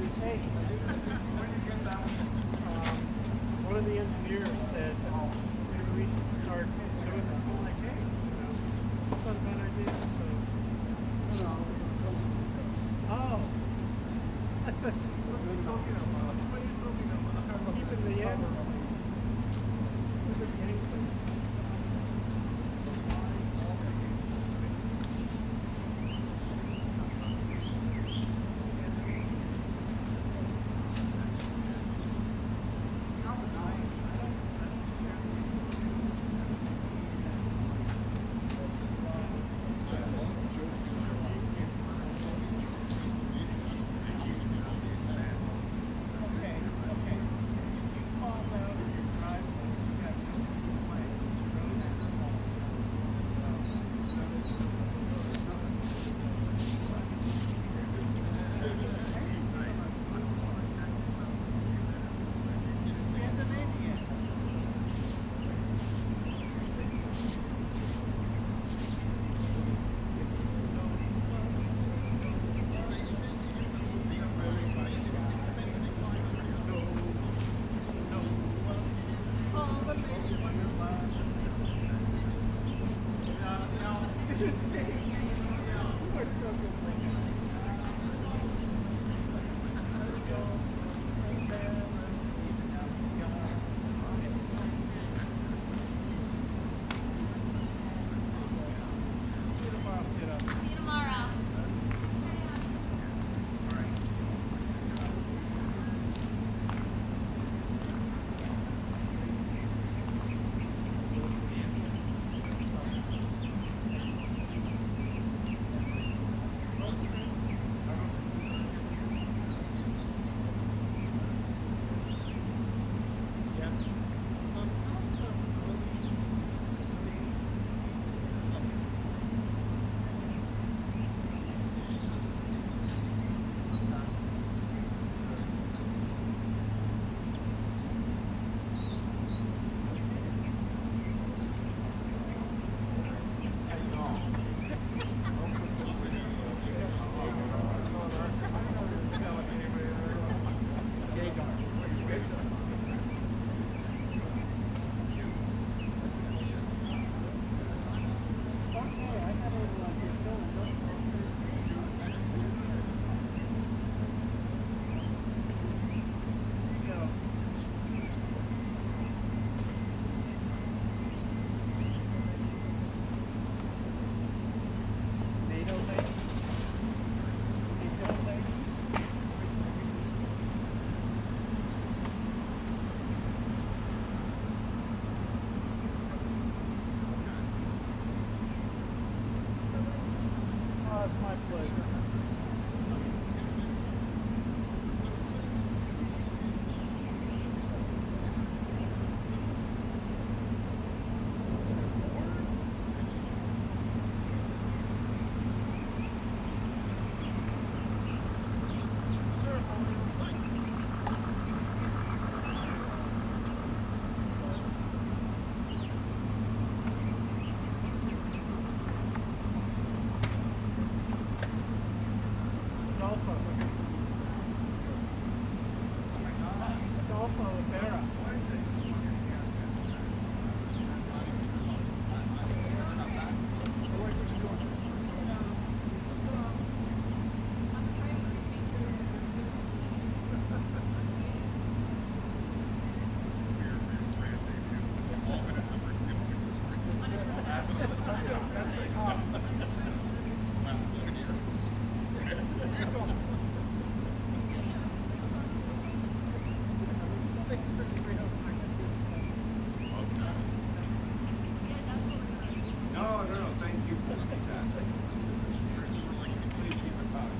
Hey, one of the engineers said maybe we should start doing this. I'm like, hey, that's not a bad idea. So, oh, keeping the end. It's my pleasure. That's the top. Last 7 years. It's all. No, thank you for that. It's just really good to keep it back.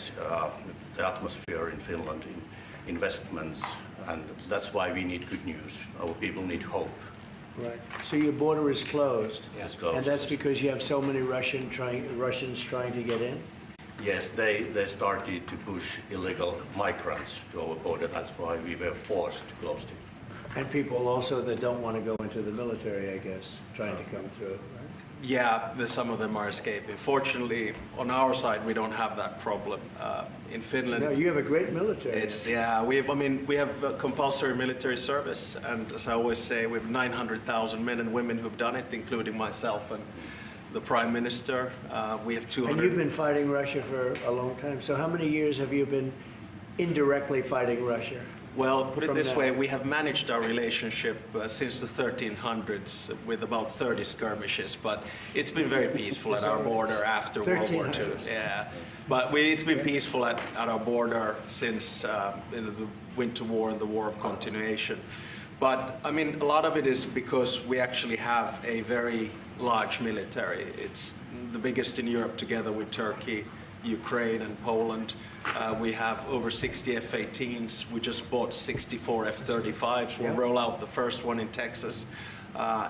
affects the atmosphere in Finland in investments, and that's why we need good news. Our people need hope. Right. So your border is closed? It's closed. And that's because you have so many Russians trying to get in? Yes, they started to push illegal migrants to our border. That's why we were forced to close it. And people also that don't want to go into the military, I guess, trying to come through, right? Yeah, some of them are escaping. Fortunately, on our side, we don't have that problem. In Finland, No, you have a great military. we have compulsory military service, and as I always say, we have 900,000 men and women who've done it, including myself and the Prime Minister. We have 200. And you've been fighting Russia for a long time. So how many years have you been indirectly fighting Russia? Well, put it From this that. way, we have managed our relationship since the 1300s with about 30 skirmishes, but it's been very peaceful at our border after World War II. 1300s. Yeah, but it's been peaceful at our border since the Winter War and the War of Continuation. But I mean, a lot of it is because we actually have a very large military. It's the biggest in Europe together with Turkey, Ukraine and Poland. We have over 60 F-18s. We just bought 64 F-35s. We'll roll out the first one in Texas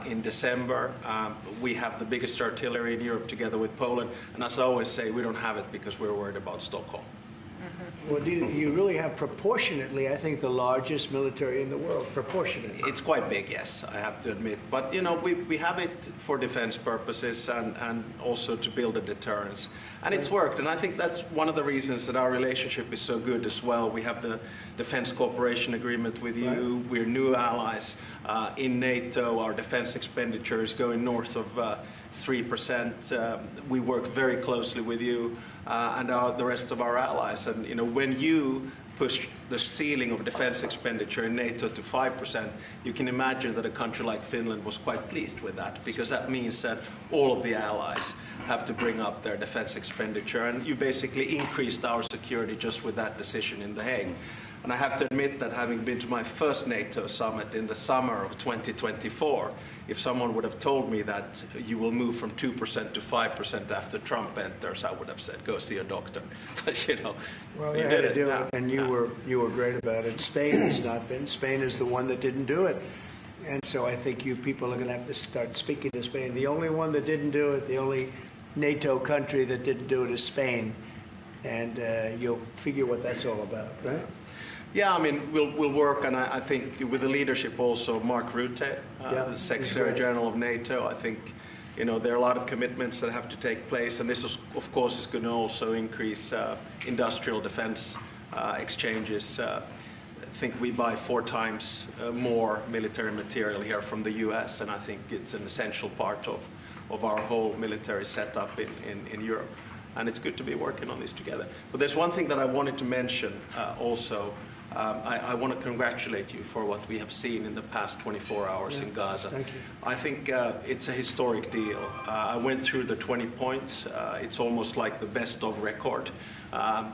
in December. We have the biggest artillery in Europe together with Poland. And as I always say, we don't have it because we're worried about Stockholm. Well, you really have proportionately, I think, the largest military in the world, proportionately. It's quite big, yes, I have to admit. But, you know, we have it for defense purposes and also to build a deterrence. And it's worked, and I think that's one of the reasons that our relationship is so good as well. We have the Defense Cooperation Agreement with you. Right. We're new allies in NATO. Our defense expenditure is going north of 3%. We work very closely with you and the rest of our allies. And, you know, when you push the ceiling of defense expenditure in NATO to 5%, you can imagine that a country like Finland was quite pleased with that, because that means that all of the allies have to bring up their defense expenditure, and you basically increased our security just with that decision in The Hague. And I have to admit that, having been to my first NATO summit in the summer of 2024, if someone would have told me that you will move from 2% to 5% after Trump enters, I would have said, go see a doctor. But, you know, well, they had to do it, and you were great about it. Spain has not been. Spain is the one that didn't do it. And so I think you people are going to have to start speaking to Spain. The only one that didn't do it, the only NATO country that didn't do it is Spain. And you'll figure what that's all about, right? Yeah, I mean, we'll work, and I think with the leadership also of Mark Rutte, the Secretary General of NATO. I think, you know, there are a lot of commitments that have to take place, and this, of course, is going to also increase industrial defense exchanges. I think we buy 4 times more military material here from the US, and I think it's an essential part of our whole military setup in Europe. And it's good to be working on this together. But there's one thing that I wanted to mention also. I want to congratulate you for what we have seen in the past 24 hours in Gaza. Thank you. I think it's a historic deal. I went through the 20 points. It's almost like the best of record.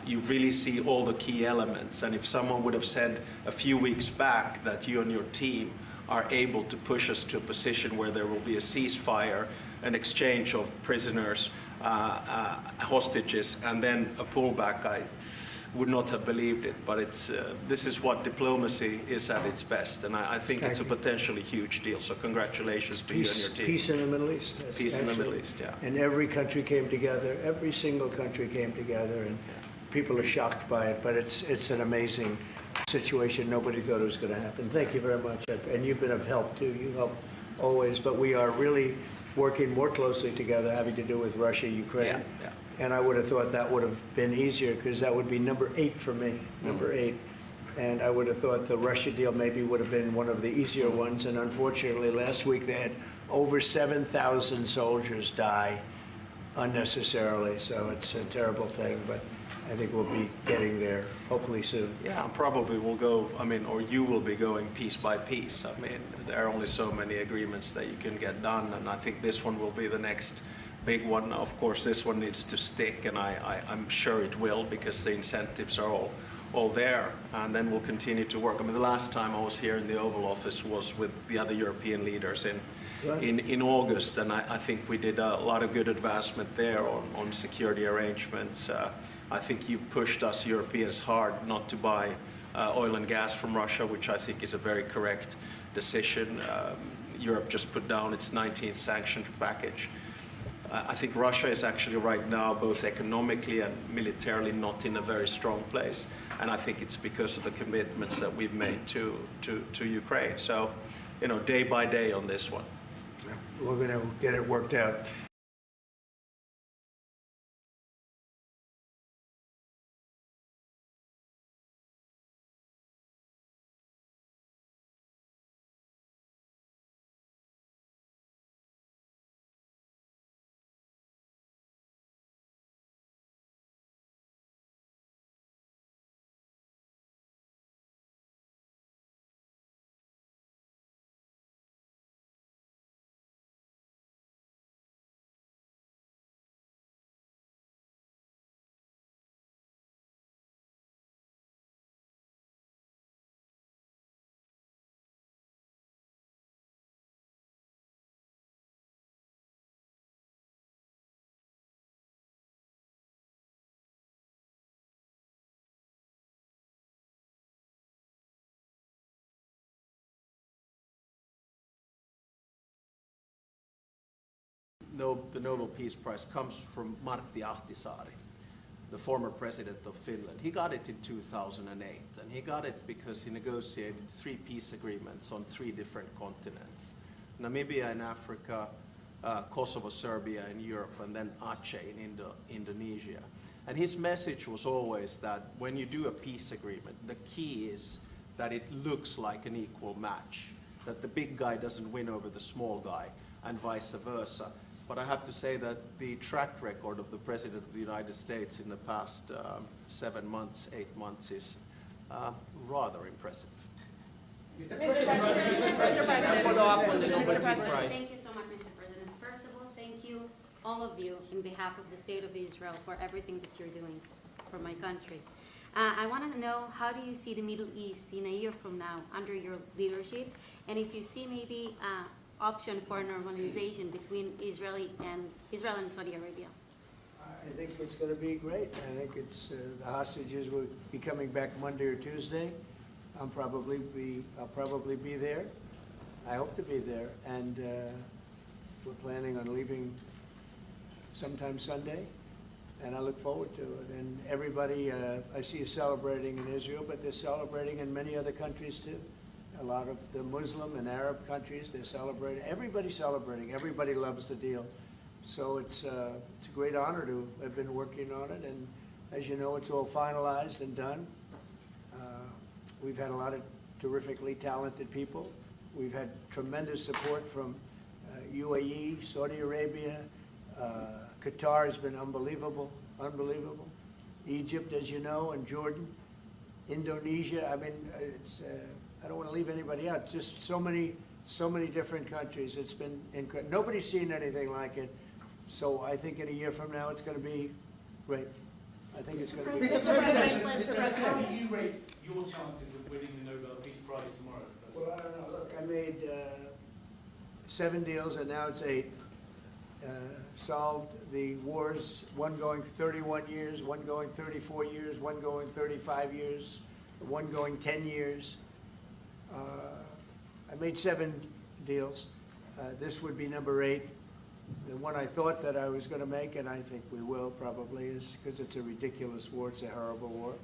You really see all the key elements. And if someone would have said a few weeks back that you and your team are able to push us to a position where there will be a ceasefire, an exchange of prisoners, hostages, and then a pullback, I would not have believed it. But this is what diplomacy is at its best, and I think it's a potentially huge deal. So congratulations to you and your team. Peace in the Middle East. Yes, peace in the Middle East, yeah. And every country came together. Every single country came together, and people are shocked by it. But it's an amazing situation. Nobody thought it was going to happen. Thank you very much, and you've been of help too. You help always, but we are really working more closely together, having to do with Russia, Ukraine. Yeah. And I would have thought that would have been easier, because that would be number 8 for me, number 8. And I would have thought the Russia deal maybe would have been one of the easier ones. And unfortunately, last week they had over 7,000 soldiers die unnecessarily. So it's a terrible thing, but I think we'll be getting there hopefully soon. Yeah, probably we'll go, I mean, or you will be going piece by piece. I mean, there are only so many agreements that you can get done, and I think this one will be the next big one. Of course, this one needs to stick, and I'm sure it will, because the incentives are all there, and then we'll continue to work. I mean, the last time I was here in the Oval Office was with the other European leaders in August, and I think we did a lot of good advancement there on security arrangements. I think you pushed us Europeans hard not to buy oil and gas from Russia, which I think is a very correct decision. Europe just put down its 19th sanctions package. I think Russia is actually right now, both economically and militarily, not in a very strong place. And I think it's because of the commitments that we've made to Ukraine. So, you know, day by day on this one. We're going to get it worked out. The Nobel Peace Prize comes from Martti Ahtisaari, the former president of Finland. He got it in 2008, and he got it because he negotiated 3 peace agreements on 3 different continents: Namibia in Africa, Kosovo, Serbia in Europe, and then Aceh in Indonesia. And his message was always that when you do a peace agreement, the key is that it looks like an equal match, that the big guy doesn't win over the small guy, and vice versa. But I have to say that the track record of the President of the United States in the past 7 months, 8 months is rather impressive. Mr. President, thank you so much, Mr. President. First of all, thank you, all of you, in behalf of the State of Israel, for everything that you're doing for my country. I want to know, how do you see the Middle East in a year from now under your leadership? And if you see maybe option for normalization between Israel and Saudi Arabia? I think it's going to be great. I think it's the hostages will be coming back Monday or Tuesday. I'll probably be there. I hope to be there, and we're planning on leaving sometime Sunday, and I look forward to it. And everybody I see is celebrating in Israel, but they're celebrating in many other countries too. A lot of the Muslim and Arab countries, they're celebrating. Everybody's celebrating. Everybody loves the deal. So it's a great honor to have been working on it. And as you know, it's all finalized and done. We've had a lot of terrifically talented people. We've had tremendous support from UAE, Saudi Arabia. Qatar has been unbelievable. Egypt, as you know, and Jordan. Indonesia, I mean, it's... I don't want to leave anybody out. Just so many different countries. It's been incredible. Nobody's seen anything like it. So I think in a year from now, it's going to be great. I think it's going to be. Mr. President, how do you rate your chances of winning the Nobel Peace Prize tomorrow? Well, I don't know. Look, I made 7 deals, and now it's 8. Solved the wars, one going 31 years, one going 34 years, one going 35 years, one going 10 years. I made 7 deals. This would be number 8. The one I thought that I was going to make, and I think we will probably, is because it's a ridiculous war. It's a horrible war,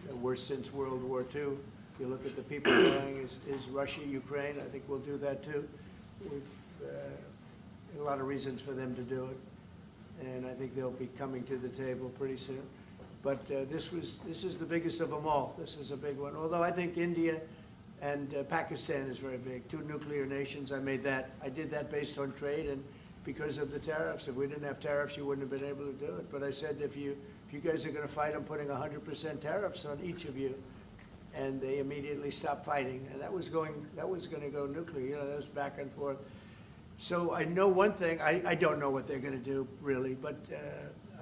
the worst since World War II. If you look at the people dying, is Russia, Ukraine. I think we'll do that too. We've a lot of reasons for them to do it, and I think they'll be coming to the table pretty soon. But this is the biggest of them all. This is a big one. Although I think India and Pakistan is very big. 2 nuclear nations. I did that based on trade and because of the tariffs. If we didn't have tariffs, you wouldn't have been able to do it. But I said, if you guys are going to fight, I'm putting 100% tariffs on each of you. And they immediately stopped fighting. And that was going to go nuclear. You know, that was back and forth. So I know one thing. I don't know what they're going to do, really. But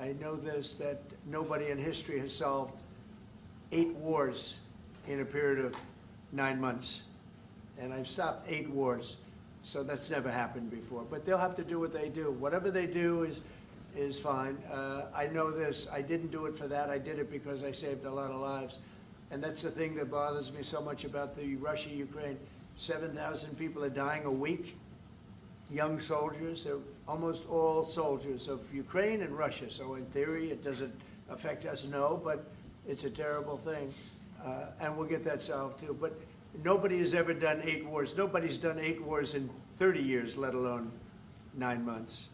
I know this, that nobody in history has solved 8 wars in a period of 9 months, and I've stopped 8 wars, so that's never happened before. But they'll have to do what they do. Whatever they do is is fine. I know this, I didn't do it for that, I did it because I saved a lot of lives. And that's the thing that bothers me so much about the Russia-Ukraine. 7,000 people are dying a week, young soldiers. They're almost all soldiers of Ukraine and Russia. So in theory, it doesn't affect us, no, but it's a terrible thing. And we'll get that solved too. But nobody has ever done 8 wars. Nobody's done 8 wars in 30 years, let alone 9 months.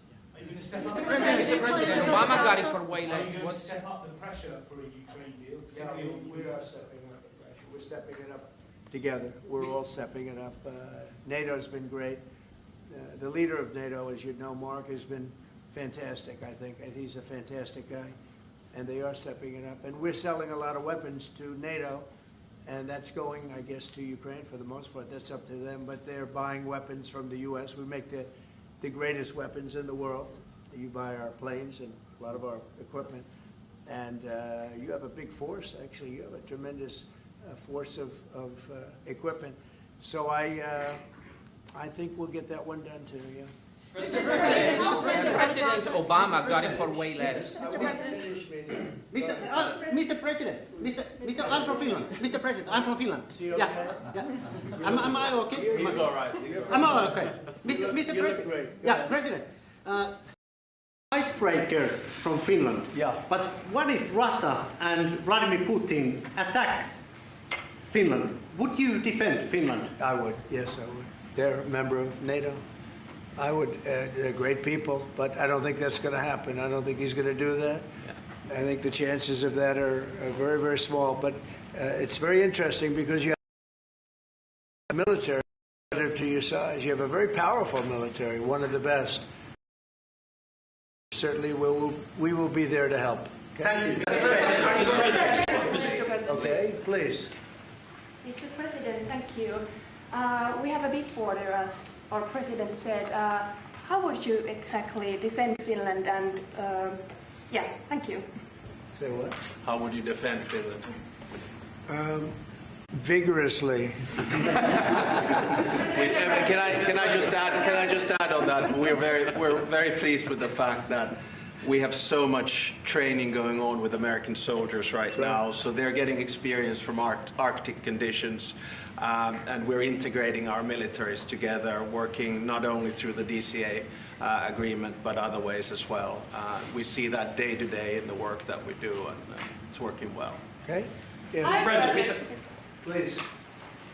Mr. President, Obama got it for way less. Are you going to step up the pressure for a Ukraine deal? Yeah, we are stepping up the pressure. We're stepping it up together. We're all stepping it up. NATO's been great. The leader of NATO, as you know, Mark, has been fantastic, I think. He's a fantastic guy. And they are stepping it up. And we're selling a lot of weapons to NATO, and that's going, I guess, to Ukraine for the most part. That's up to them. But they're buying weapons from the U.S. We make the greatest weapons in the world. You buy our planes and a lot of our equipment. And you have a big force, actually. You have a tremendous force of equipment. So I think we'll get that one done too, yeah. President Obama got it for way less. Mr. President, I'm from Finland. Mr. President, I'm from Finland. Yeah. Am I okay? He's all right. I'm all okay. Mr. You look President. great. Yeah, President. Icebreakers from Finland. Yeah. But what if Russia and Vladimir Putin attacks Finland? Would you defend Finland? I would, yes, I would. They're a member of NATO. I would. They're great people, but I don't think that's going to happen. I don't think he's going to do that. I think the chances of that are very, very small. But it's very interesting because you have a military relative to your size. You have a very powerful military, one of the best. Certainly, we will be there to help. Okay? Thank you. Okay, please. Mr. President, thank you. We have a big border, as our president said. How would you exactly defend Finland? And yeah, thank you. Say what? How would you defend Finland? Vigorously. Can I just add on that? We're very pleased with the fact that we have so much training going on with American soldiers right now, so they're getting experience from Arctic conditions, and we're integrating our militaries together, working not only through the DCA agreement, but other ways as well. We see that day to day in the work that we do, and it's working well. Okay? Yeah. Please.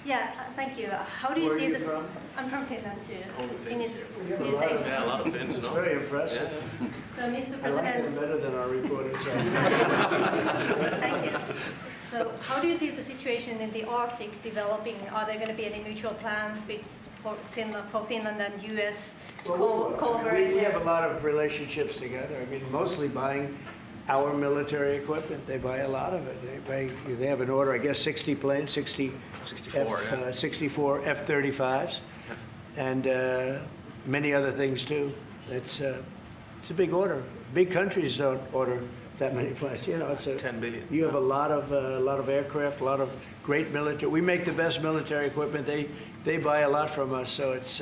Yeah, thank you. How do you Where see are you this? from? I'm from Finland too. Finnish Yeah, music. Yeah, a lot of Finns, It's no? very impressive. So, Mr. I like them President, better than our reporters. thank you. So, how do you see the situation in the Arctic developing? Are there going to be any mutual plans for Finland and U.S. to cooperate? We have a lot of relationships together. I mean, mostly buying our military equipment. They buy a lot of it. They have an order, I guess, 60 planes, 64 F-35s, and many other things too. It's a big order. Big countries don't order that many planes. You know, it's 10 billion. You have a lot of aircraft, a lot of great military. We make the best military equipment. They buy a lot from us, so it's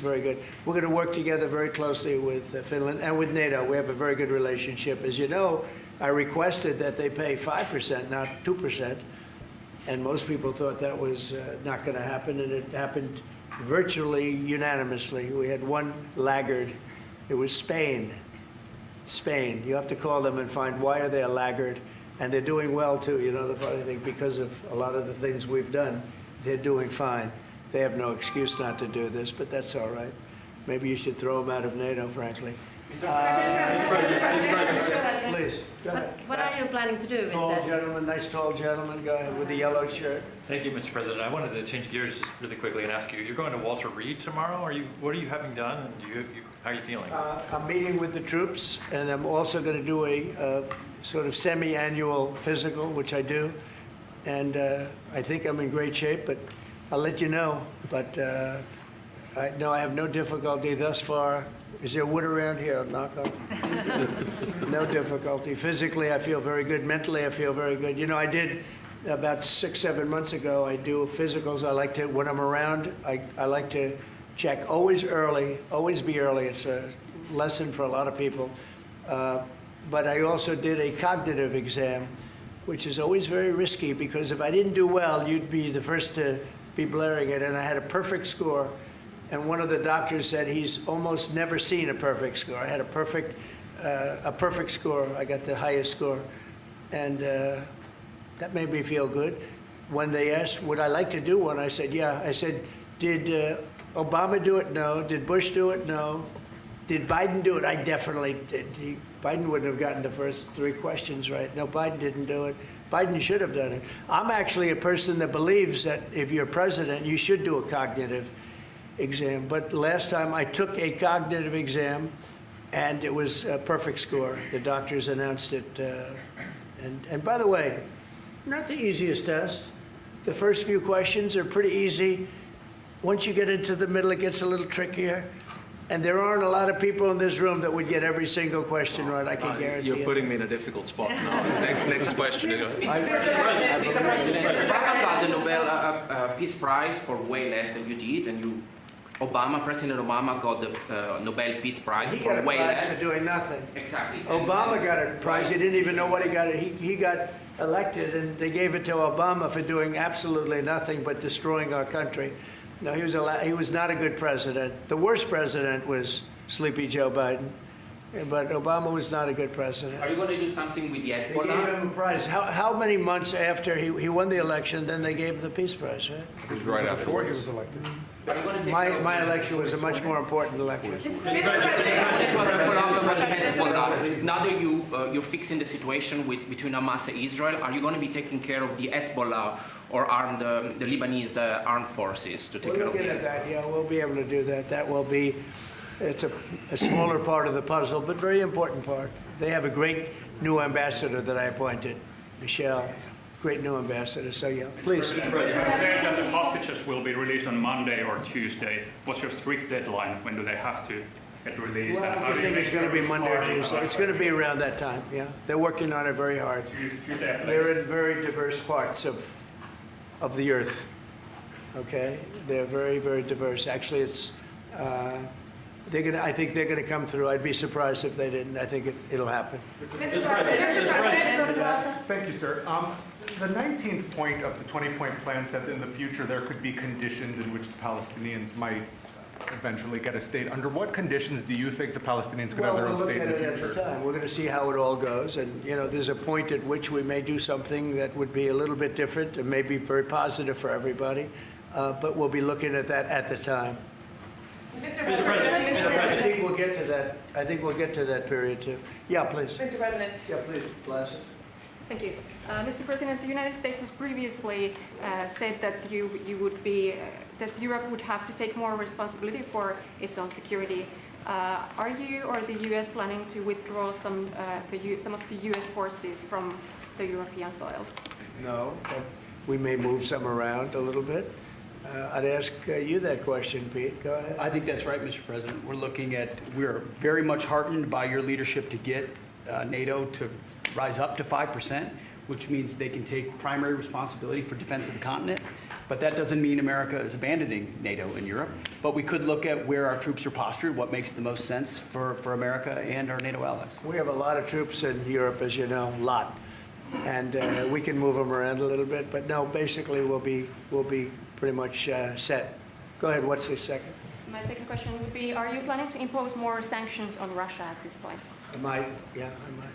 very good. We're going to work together very closely with Finland and with NATO. We have a very good relationship. As you know, I requested that they pay 5%, not 2%, and most people thought that was not going to happen, and it happened virtually unanimously. We had one laggard. It was Spain. Spain. You have to call them and find why are they a laggard, and they're doing well too. You know, the funny thing, because of a lot of the things we've done, they're doing fine. They have no excuse not to do this, but that's all right. Maybe you should throw them out of NATO, frankly. Please, go ahead. What are you planning to do with Tall that? gentleman, nice tall gentleman, go ahead, with the yellow shirt. Thank you, Mr. President. I wanted to change gears just really quickly and ask you, you're going to Walter Reed tomorrow? What are you having done, and how are you feeling? I'm meeting with the troops, and I'm also going to do a sort of semi-annual physical, which I do, and I think I'm in great shape, but I'll let you know. But I have no difficulty thus far. Is there wood around here? I'll knock on. No difficulty. Physically, I feel very good. Mentally, I feel very good. You know, I did about 6-7 months ago. I do physicals. I like to, when I'm around, I like to check always early, always be early. It's a lesson for a lot of people. But I also did a cognitive exam, which is always very risky because if I didn't do well, you'd be the first to be blaring it. And I had a perfect score. And one of the doctors said he's almost never seen a perfect score. I had a perfect score. I got the highest score. And that made me feel good. When they asked, would I like to do one? I said, yeah. I said, did Obama do it? No. Did Bush do it? No. Did Biden do it? I definitely did. Biden wouldn't have gotten the first 3 questions right. No, Biden didn't do it. Biden should have done it. I'm actually a person that believes that if you're president, you should do a cognitive exam. But last time I took a cognitive exam, and it was a perfect score. The doctors announced it. And by the way, not the easiest test. The first few questions are pretty easy. Once you get into the middle, it gets a little trickier. And there aren't a lot of people in this room that would get every single question right, I can guarantee You're putting me in a difficult spot now. Next question. Mr. President, Obama got the Nobel Peace Prize for way less than you did, and President Obama got the Nobel Peace Prize for way less. For doing nothing. Exactly. Obama got a prize. He didn't even know what he got. He got elected, and they gave it to Obama for doing absolutely nothing but destroying our country. No, he was not a good president. The worst president was Sleepy Joe Biden, but Obama was not a good president. Are you going to do something with the They export? gave him a prize. How many months after he won the election, then they gave him the Peace Prize, right? It was right Before he was elected. Are you going to take My election was a much more important election. Now that you're fixing the situation between Hamas and Israel, are you going to be taking care of the Hezbollah or the Lebanese armed forces to take We're care of looking at that, yeah, we'll be able to do that. That will be, it's a smaller part of the puzzle, but very important part. They have a great new ambassador that I appointed, Michelle, great new ambassador, so yeah, please. Mr. President, you said that the hostages will be released on Monday or Tuesday. What's your strict deadline? When do they have to get released? Well, I think it's going to be Monday or Tuesday. It's going to be around that time, yeah. They're working on it very hard. They're in very diverse parts of the earth, okay? They're very, very diverse. Actually, it's, I think they're going to come through. I'd be surprised if they didn't. I think it'll happen. Mr. President. Thank you, sir. The 19th point of the 20-point plan said that in the future there could be conditions in which the Palestinians might eventually get a state. Under what conditions do you think the Palestinians could have their own state in the future? We'll look at it at the time. We're going to see how it all goes. And, you know, there's a point at which we may do something that would be a little bit different and may be very positive for everybody. But we'll be looking at that at the time. Mr. President. I think we'll get to that. I think we'll get to that period, too. Yeah, please. Mr. President. Yeah, please, Lassen. Thank you. Mr. President, the United States has previously said that that Europe would have to take more responsibility for its own security. Are you or the U.S. planning to withdraw some of the U.S. forces from the European soil? No, but we may move some around a little bit. I'd ask you that question, Pete. Go ahead. I think that's right, Mr. President. We're very much heartened by your leadership to get NATO to rise up to 5%, which means they can take primary responsibility for defense of the continent. But that doesn't mean America is abandoning NATO in Europe. But we could look at where our troops are postured, what makes the most sense for America and our NATO allies. We have a lot of troops in Europe, as you know, a lot. And we can move them around a little bit. But no, basically we'll be pretty much set. Go ahead, what's the second? My second question would be, are you planning to impose more sanctions on Russia at this point? I might, yeah, I might.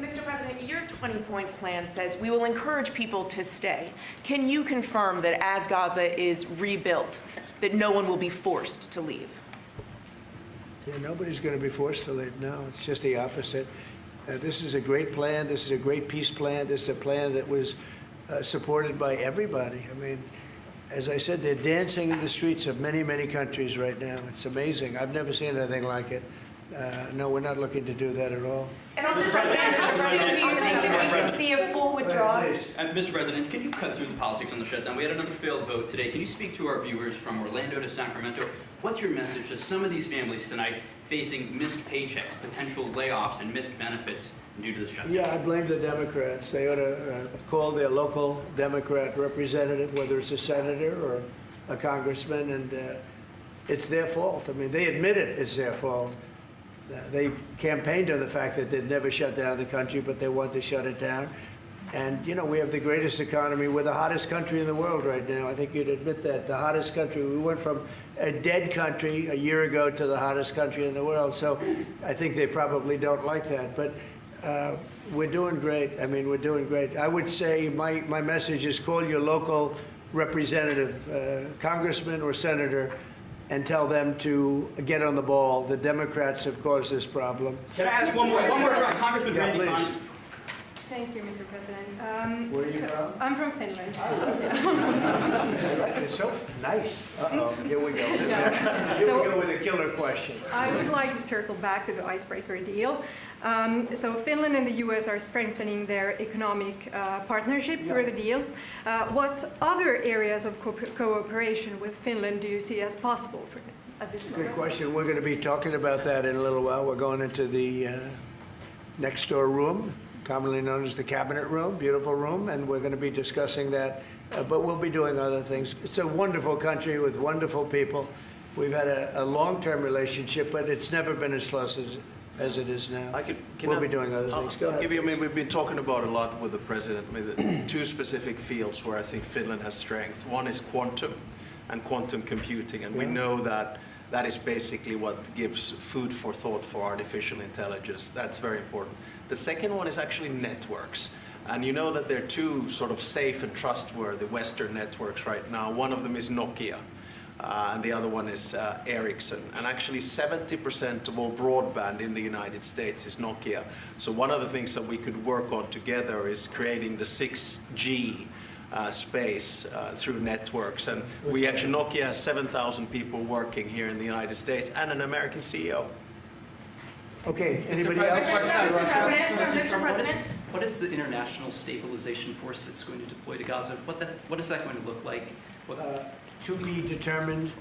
Mr. President, your 20-point plan says we will encourage people to stay. Can you confirm that as Gaza is rebuilt, that no one will be forced to leave? Yeah, nobody's going to be forced to leave. No, it's just the opposite. This is a great plan. This is a great peace plan. This is a plan that was supported by everybody. I mean, as I said, they're dancing in the streets of many, many countries right now. It's amazing. I've never seen anything like it. No, we're not looking to do that at all. And Mr. President, how soon do you think that we can see a full withdrawal? Mr. President, can you cut through the politics on the shutdown? We had another failed vote today. Can you speak to our viewers from Orlando to Sacramento? What's your message to some of these families tonight facing missed paychecks, potential layoffs, and missed benefits due to the shutdown? Yeah, I blame the Democrats. They ought to call their local Democrat representative, whether it's a senator or a congressman, and it's their fault. I mean, they admit it, it's their fault. They campaigned on the fact that they'd never shut down the country, but they want to shut it down. And, you know, we have the greatest economy. We're the hottest country in the world right now. I think you'd admit that. The hottest country. We went from a dead country a year ago to the hottest country in the world. So I think they probably don't like that. But we're doing great. I mean, we're doing great. I would say my message is call your local representative, congressman or senator, and tell them to get on the ball. The Democrats have caused this problem. Can I ask one more from Congressman Randy please. Fine? Thank you, Mr. President. Where are you from? I'm from Finland. It's so nice. Uh-oh, here we go. Here we go with a killer question. I would like to circle back to the icebreaker deal. So Finland and the U.S. are strengthening their economic partnership through the deal. What other areas of cooperation with Finland do you see as possible at this moment? Good question. We're going to be talking about that in a little while. We're going into the next door room, commonly known as the cabinet room, beautiful room, and we're going to be discussing that. But we'll be doing other things. It's a wonderful country with wonderful people. We've had a long-term relationship, but it's never been as close as it is now. We'll be doing other things. Go ahead. We've been talking about a lot with the president. I mean, two specific fields where I think Finland has strengths. One is quantum and quantum computing, and we know that that is basically what gives food for thought for artificial intelligence. That's very important. The second one is actually networks. And you know that there are two sort of safe and trustworthy Western networks right now. One of them is Nokia, and the other one is Ericsson. And actually 70% of all broadband in the United States is Nokia. So one of the things that we could work on together is creating the 6G space through networks. And we actually, Nokia has 7,000 people working here in the United States and an American CEO. Okay, anybody else? Mr. President. What is the international stabilization force that's going to deploy to Gaza? What is that going to look like? To be determined,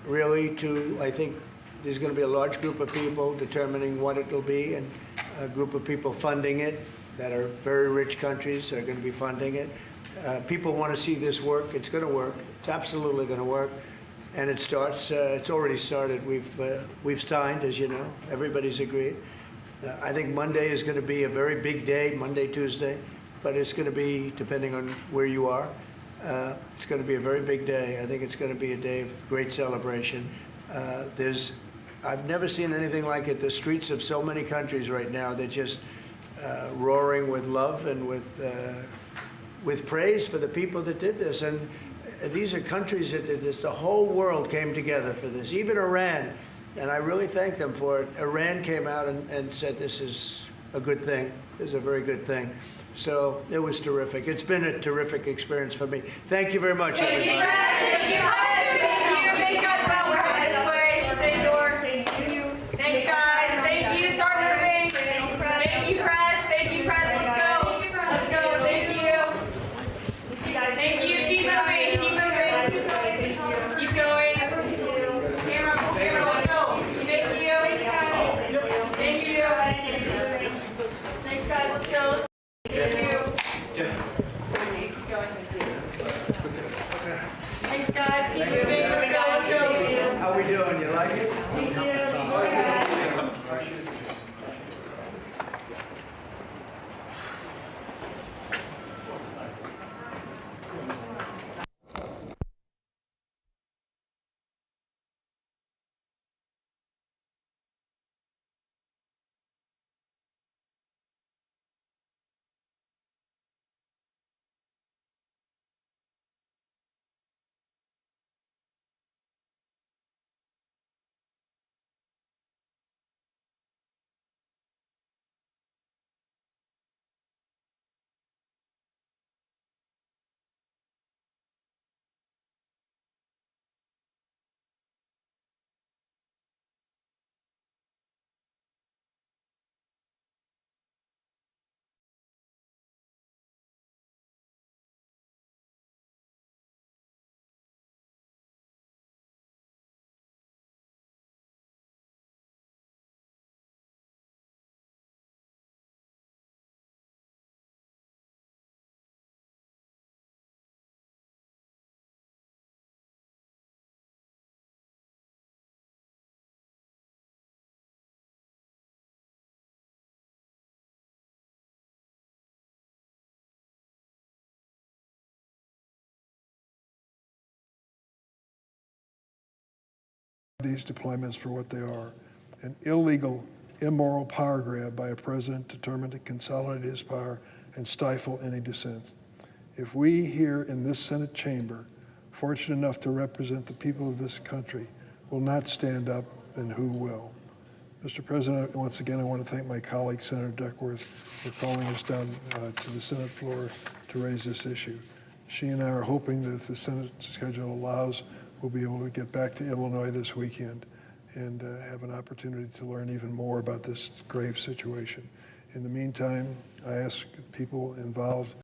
really, I think there's going to be a large group of people determining what it will be, and a group of people funding it that are very rich countries are going to be funding it. People want to see this work. It's going to work. It's absolutely going to work. And it starts, it's already started. We've signed, as you know. Everybody's agreed. I think Monday is going to be a very big day, Monday, Tuesday, but it's going to be, depending on where you are, it's going to be a very big day. I think it's going to be a day of great celebration. I've never seen anything like it. The streets of so many countries right now, they're just roaring with love and with praise for the people that did this. And these are countries that did this. The whole world came together for this, even Iran. And I really thank them for it. Iran came out and said this is a good thing. This is a very good thing. So it was terrific. It's been a terrific experience for me. Thank you very much, everybody. these deployments for what they are: an illegal, immoral power grab by a president determined to consolidate his power and stifle any dissent. If we here in this Senate chamber, fortunate enough to represent the people of this country, will not stand up, then who will? Mr. President, once again, I want to thank my colleague, Senator Duckworth, for calling us down to the Senate floor to raise this issue. She and I are hoping that if the Senate schedule allows, we'll be able to get back to Illinois this weekend and have an opportunity to learn even more about this grave situation. In the meantime, I ask people involved